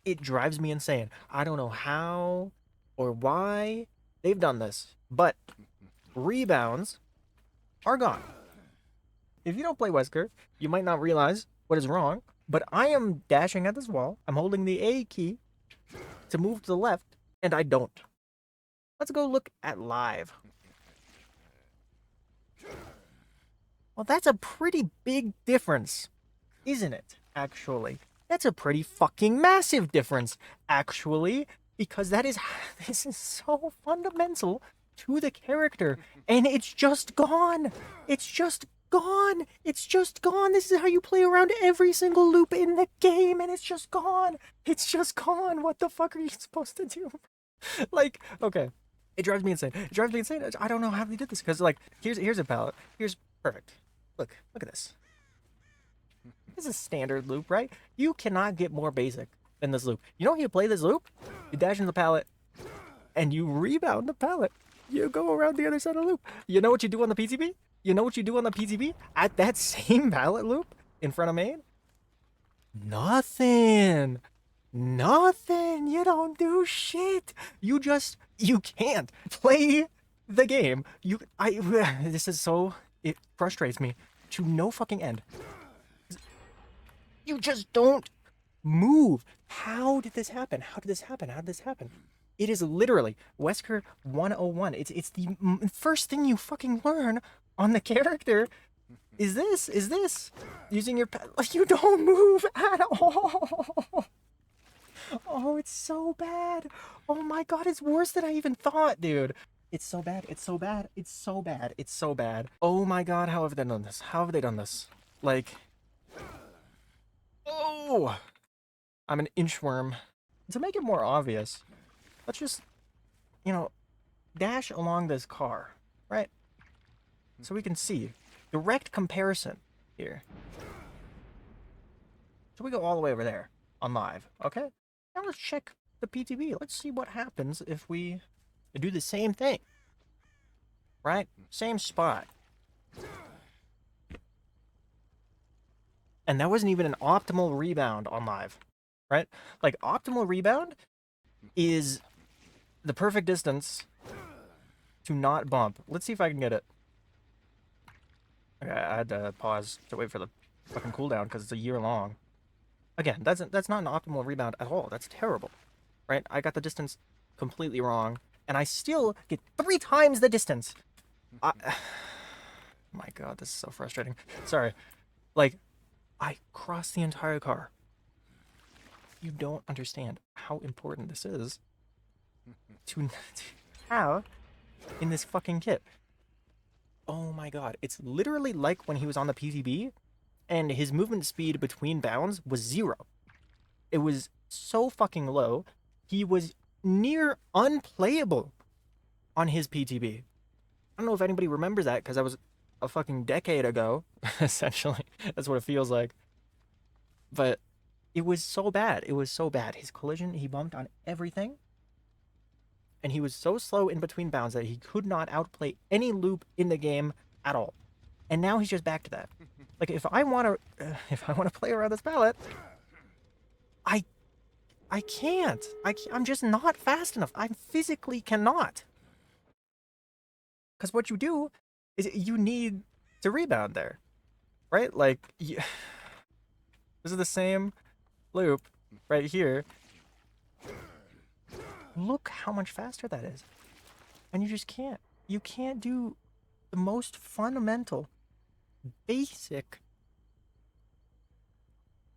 It drives me insane. I don't know how or why they've done this, but rebounds are gone. If you don't play Wesker, you might not realize what is wrong, but I am dashing at this wall. I'm holding the A key to move to the left, and I don't. Let's go look at live. Well, that's a pretty big difference, isn't it, actually? That's a pretty fucking massive difference, actually, because this is so fundamental to the character, and it's just gone. It's just gone. It's just gone. This is how you play around every single loop in the game, and it's just gone. It's just gone. What the fuck are you supposed to do? Like, okay. It drives me insane. It drives me insane. I don't know how they did this, because, like, here's a palette. Here's perfect. Look at this. This is a standard loop, right? You cannot get more basic than this loop. You know how you play this loop? You dash in the pallet, and you rebound the pallet. You go around the other side of the loop. You know what you do on the PTB? You know what you do on the PTB? At that same pallet loop in front of main? Nothing. Nothing. You don't do shit. You can't play the game. This is so, it frustrates me to no fucking end. You just don't move. How did this happen? How did this happen? How did this happen? It is literally Wesker 101. It's the first thing you fucking learn on the character. Is this using your you don't move at all. Oh, it's so bad. Oh my god, it's worse than I even thought, dude. It's so bad. It's so bad. It's so bad. It's so bad. Oh my god, how have they done this? How have they done this? Like, oh, I'm an inchworm. To make it more obvious, let's just, dash along this car, right? So we can see direct comparison here. So we go all the way over there on live, okay? Now let's check the PTB. Let's see what happens if we do the same thing, right? Same spot. And that wasn't even an optimal rebound on live, right? Like, optimal rebound is the perfect distance to not bump. Let's see if I can get it. Okay, I had to pause to wait for the fucking cooldown because it's a year long. Again, that's not an optimal rebound at all. That's terrible, right? I got the distance completely wrong, and I still get 3 times the distance. My god, this is so frustrating. Sorry. Like, I crossed the entire car. You don't understand how important this is to have in this fucking kit. Oh my god, it's literally like when he was on the PTB and his movement speed between bounds was 0. It was so fucking low. He was near unplayable on his PTB. I don't know if anybody remembers that, because that was a fucking decade ago, essentially. That's what it feels like. But it was so bad. It was so bad. His collision, he bumped on everything. And he was so slow in between bounds that he could not outplay any loop in the game at all. And now he's just back to that. Like, if I want to play around this pallet, I can't. I'm just not fast enough. I physically cannot. Because what you do is you need to rebound there, right? Like, this is the same loop right here. Look how much faster that is. And you just can't. You can't do the most fundamental, basic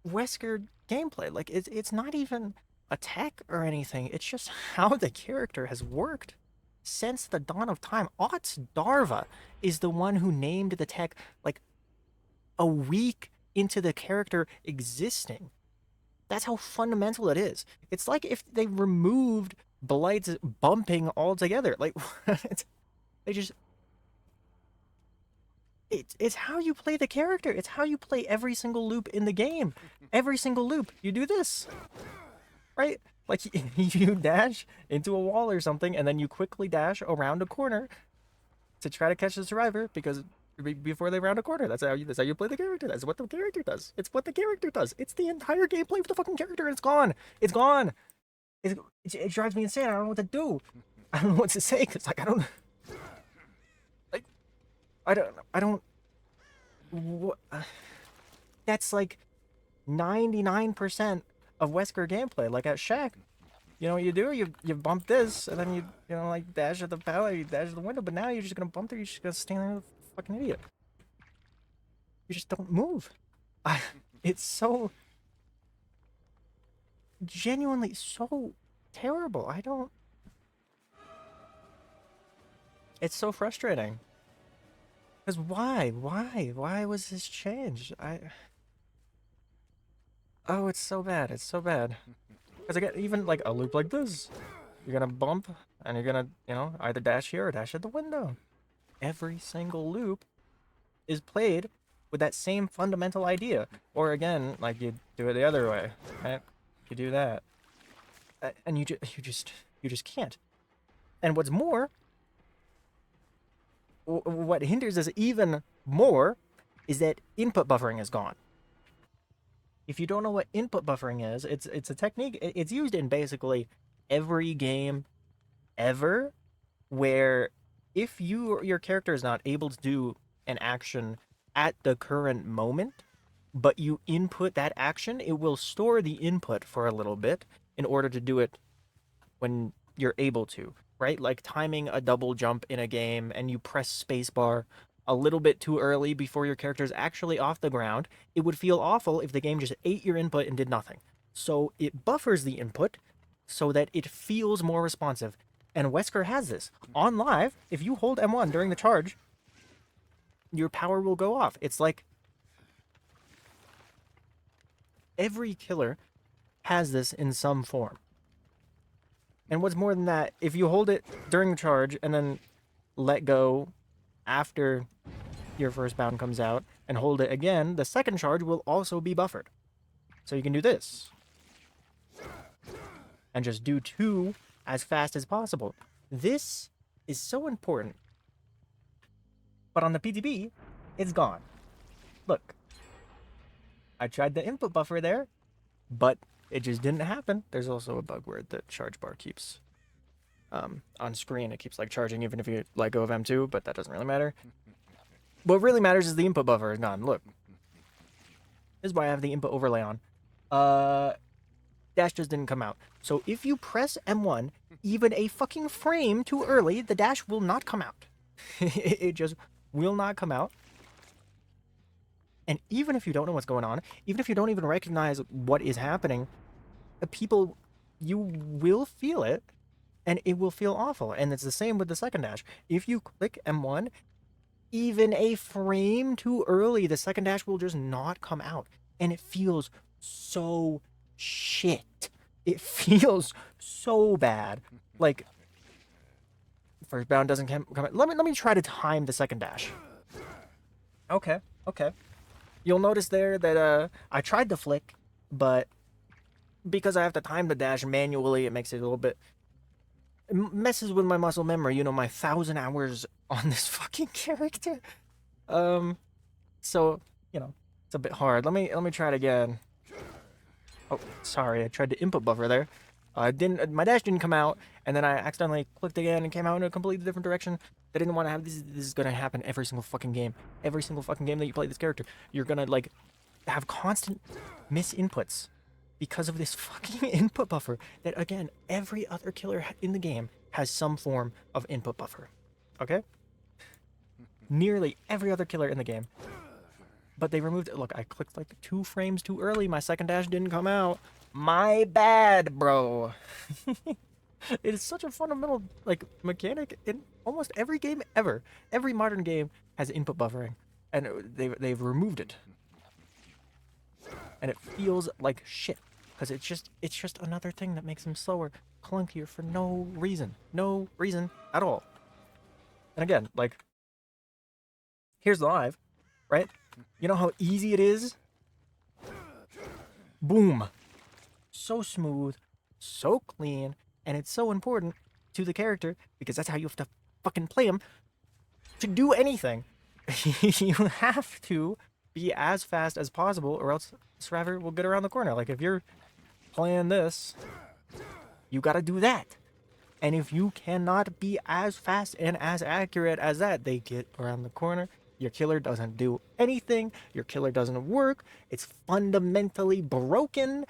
Wesker gameplay. Like, it's not even a tech or anything. It's just how the character has worked since the dawn of time. Otz Darva is the one who named the tech, like, a week into the character existing. That's how fundamental it is. It's like if they removed Blight's bumping altogether. Like, they just... It's how you play the character. It's how you play every single loop in the game. Every single loop. You do this. Right? Like, you dash into a wall or something, and then you quickly dash around a corner to try to catch the survivor, because before they round a corner. That's how you play the character. That's what the character does. It's what the character does. It's the entire gameplay of the fucking character. And it's gone. It's gone. It drives me insane. I don't know what to do. I don't know what to say because like I don't like I don't what, that's like 99% of Wesker gameplay. Like at Shack, you know what you do? You bump this and then you know like dash at the pallet, you dash at the window. But now you're just gonna bump there. You're just gonna stand there like a fucking idiot. You just don't move. It's so genuinely so terrible. I don't. It's so frustrating. Because why? Why was this changed? Oh, it's so bad. It's so bad. Because I get even like a loop like this. You're gonna bump and you're gonna, you know, either dash here or dash at the window. Every single loop is played with that same fundamental idea. Or again, like you do it the other way, right? You do that. And you just can't. And what's more, what hinders us even more is that input buffering is gone. If you don't know what input buffering is, it's a technique. It's used in basically every game ever, where if your character is not able to do an action at the current moment, but you input that action, it will store the input for a little bit in order to do it when you're able to, right? Like timing a double jump in a game and you press spacebar a little bit too early before your character is actually off the ground. It would feel awful if the game just ate your input and did nothing. So it buffers the input so that it feels more responsive. And Wesker has this. On live, if you hold M1 during the charge, your power will go off. It's like every killer has this in some form. And what's more than that, if you hold it during the charge and then let go after your first bound comes out and hold it again, the second charge will also be buffered. So you can do this. And just do two as fast as possible. This is so important. But on the PTB, it's gone. Look. I tried the input buffer there, but it just didn't happen. There's also a bug where the charge bar keeps on screen. It keeps like charging even if you let go of M2, but that doesn't really matter. What really matters is the input buffer is gone. Look. This is why I have the input overlay on. Dash just didn't come out. So if you press M1 even a fucking frame too early, the dash will not come out. It just will not come out. And even if you don't know what's going on, even if you don't even recognize what is happening, you will feel it, and it will feel awful. And it's the same with the second dash. If you click M1, even a frame too early, the second dash will just not come out. And it feels so shit. It feels so bad. Like, first bound doesn't come out. Let me try to time the second dash. Okay. You'll notice there that I tried to flick, but because I have to time the dash manually, it makes it a little bit... It messes with my muscle memory, you know, my 1,000 hours on this fucking character. So, you know, it's a bit hard. Let me try it again. Oh, sorry, I tried to input buffer there. My dash didn't come out, and then I accidentally clicked again and came out in a completely different direction. I didn't want to have this. This is gonna happen every single fucking game. Every single fucking game that you play this character, you're gonna like have constant misinputs because of this fucking input buffer. That again, every other killer in the game has some form of input buffer. Okay? Nearly every other killer in the game. But they removed it. Look, I clicked like 2 frames too early. My second dash didn't come out. My bad, bro. It is such a fundamental like mechanic in almost every game ever. Every modern game has input buffering, and they've removed it, and it feels like shit because it's just another thing that makes them slower, clunkier for no reason at all. And again, like, here's live, right? You know how easy it is? Boom. So smooth, so clean, and it's so important to the character because that's how you have to fucking play him to do anything. you have to be as fast as possible, or else Sraver will get around the corner. Like, if you're playing this, you gotta do that. And if you cannot be as fast and as accurate as that, they get around the corner. Your killer doesn't do anything. Your killer doesn't work. It's fundamentally broken.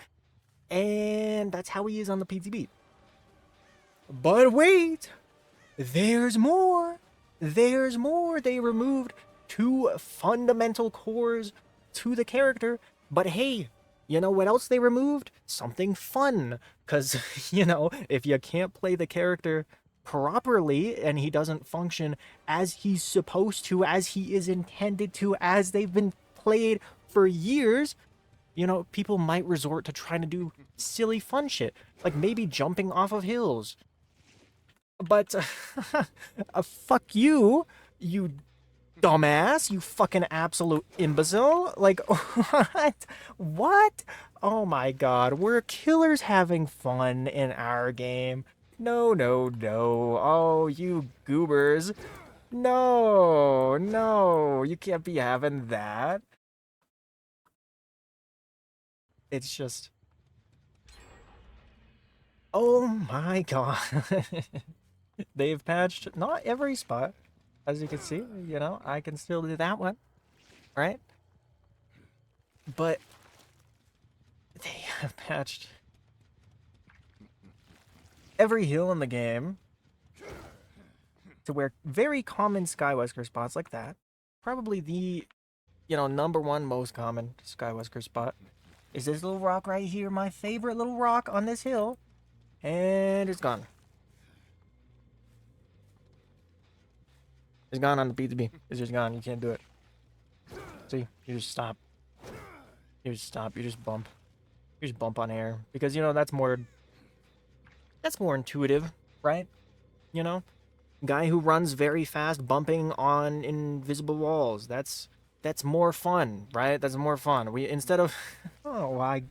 And that's how he is on the PTB. But wait, there's more. There's more. They removed 2 fundamental cores to the character. But hey, you know what else they removed? Something fun. Because, if you can't play the character properly and he doesn't function as he's supposed to, as he is intended to, as they've been played for years, people might resort to trying to do silly fun shit. Like maybe jumping off of hills. But, fuck you, you dumbass, you fucking absolute imbecile. Like, what? What? Oh my god, we're killers having fun in our game. No, no, no. Oh, you goobers. No, no, you can't be having that. It's just... Oh my god. They've patched not every spot. As you can see, I can still do that one, right? But they have patched every hill in the game to where very common Wesker spots like that, probably the, #1 most common Wesker spot, is this little rock right here, my favorite little rock on this hill, and it's gone. It's gone on the PTB. It's just gone. You can't do it. See? You just stop. You just stop. You just bump. You just bump on air. Because, that's more intuitive, right? Guy who runs very fast bumping on invisible walls. That's more fun, right? That's more fun. Instead of... Oh, I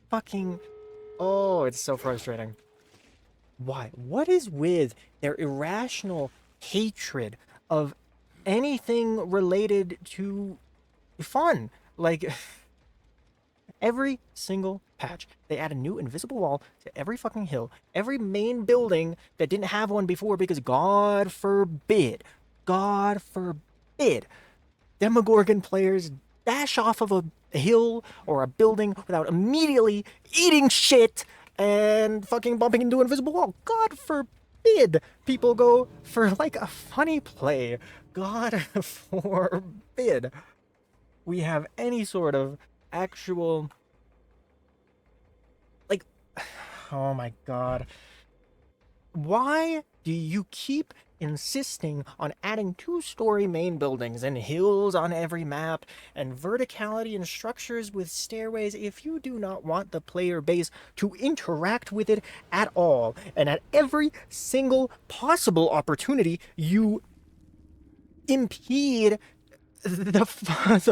fucking... Oh, it's so frustrating. Why? What is with their irrational hatred of anything related to fun? Like, every single patch, they add a new invisible wall to every fucking hill, every main building that didn't have one before, because God forbid, Demogorgon players dash off of a hill or a building without immediately eating shit and fucking bumping into an invisible wall. God forbid people go for like a funny play. God forbid we have any sort of actual, like, oh my god. Why do you keep insisting on adding 2-story main buildings and hills on every map and verticality and structures with stairways if you do not want the player base to interact with it at all? And at every single possible opportunity, you impede the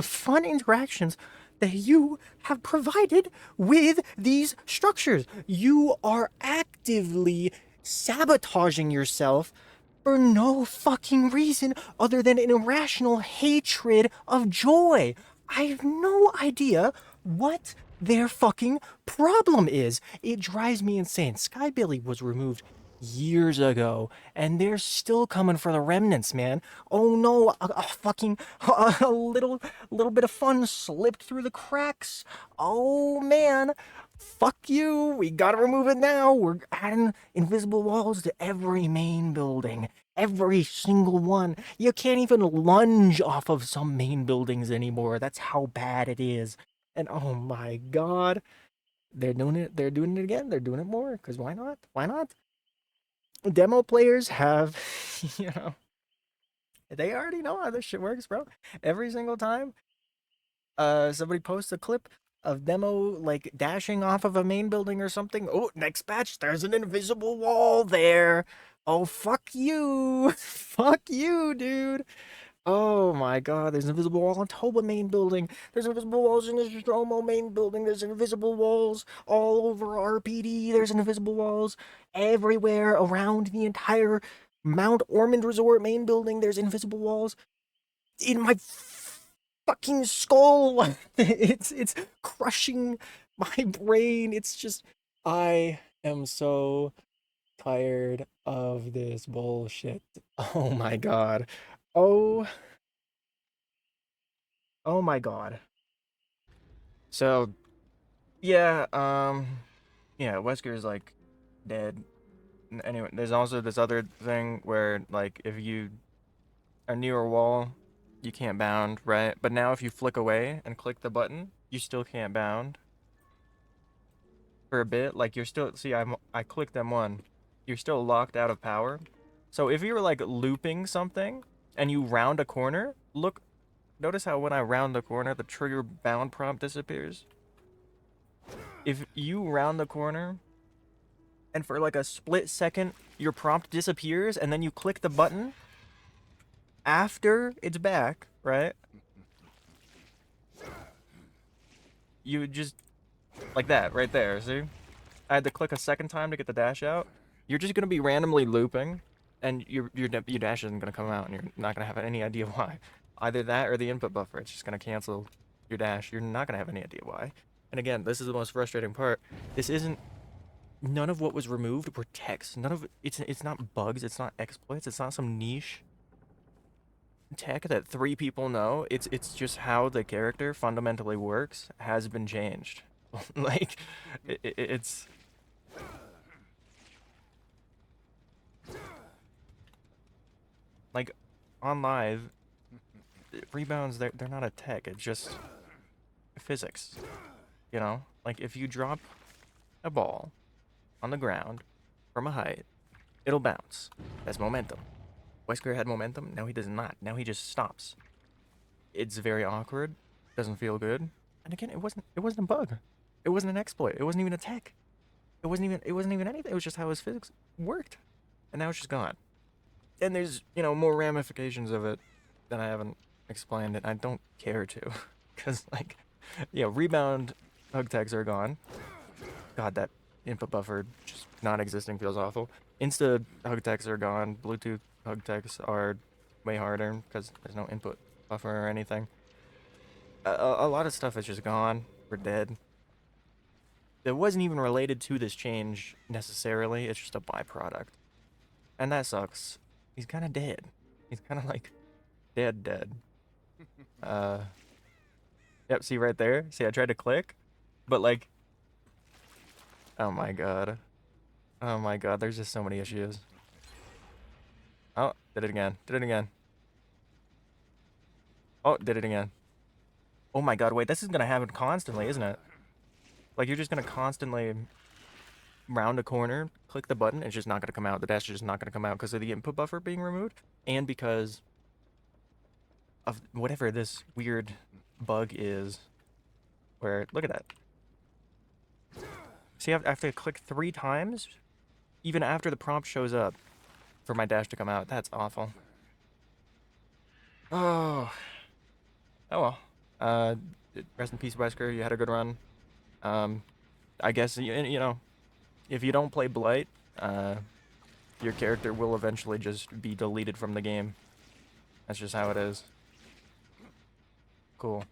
fun interactions that you have provided with these structures. You are actively sabotaging yourself for no fucking reason other than an irrational hatred of joy. I have no idea what their fucking problem is. It drives me insane. Skybilly was removed years ago, and they're still coming for the remnants, man. Oh no, a little bit of fun slipped through the cracks. Oh man, fuck you. We gotta remove it now. We're adding invisible walls to every main building. Every single one. You can't even lunge off of some main buildings anymore. That's how bad it is. And oh my god, they're doing it. They're doing it again. They're doing it more. Because why not? Why not? Demo players have, they already know how this shit works, bro. Every single time somebody posts a clip of demo like dashing off of a main building or something, oh, next patch, there's an invisible wall there. Oh, fuck you. Fuck you, dude. Oh my god, there's an invisible wall on Toba main building. There's invisible walls in the Stromo main building. There's invisible walls all over RPD. There's invisible walls everywhere around the entire Mount Ormond Resort main building. There's invisible walls. in my fucking skull. It's crushing my brain. It's just I am so tired of this bullshit. Oh my god. Oh, oh my god. So, yeah, yeah, Wesker's like dead. Anyway, there's also this other thing where like if you are near a wall, you can't bound, right? But now if you flick away and click the button, you still can't bound for a bit. Like you're still see I clicked M1. You're still locked out of power. So if you were like looping something and you round a corner, look, notice how when I round the corner, the trigger bound prompt disappears. If you round the corner and for like a split second your prompt disappears and then you click the button after it's back, right? You would just like that right there, see? I had to click a second time to get the dash out. You're just gonna be randomly looping, and your dash isn't gonna come out, and you're not gonna have any idea why. Either that or the input buffer. It's just gonna cancel your dash. You're not gonna have any idea why. And again, this is the most frustrating part. This isn't. None of what was removed were techs. None of it's not bugs. It's not exploits. It's not some niche tech that 3 people know. It's just how the character fundamentally works has been changed. Like it's like on live rebounds. They're not a tech. It's just physics. You know, like if you drop a ball on the ground from a height, it'll bounce. That's momentum. Wesker had momentum. Now he does not. Now he just stops. It's very awkward. Doesn't feel good. And again, it wasn't a bug. It wasn't an exploit. It wasn't even a tech. It wasn't even anything. It was just how his physics worked. And now it's just gone. And there's, more ramifications of it that I haven't explained, and I don't care to. Cause like, rebound hug tags are gone. God, that input buffer just not existing feels awful. Insta hug tags are gone. Bluetooth hug tags are way harder because there's no input buffer or anything. A lot of stuff is just gone. We're dead. It wasn't even related to this change necessarily. It's just a byproduct. And that sucks. He's kind of dead. He's kind of like dead. Uh, yep, see right there? See, I tried to click, but like, oh my god. Oh my god, there's just so many issues. Oh, did it again. Did it again. Oh, did it again. Oh my god, wait, this is gonna happen constantly, isn't it? Like, you're just gonna constantly round a corner, click the button, it's just not gonna come out. The dash is just not gonna come out because of the input buffer being removed, and because of whatever this weird bug is. Where, look at that. See, I have to click 3 times, even after the prompt shows up, for my dash to come out. That's awful. Oh. Oh well. Rest in peace, Wesker. You had a good run. I guess, if you don't play Blight, your character will eventually just be deleted from the game. That's just how it is. Cool.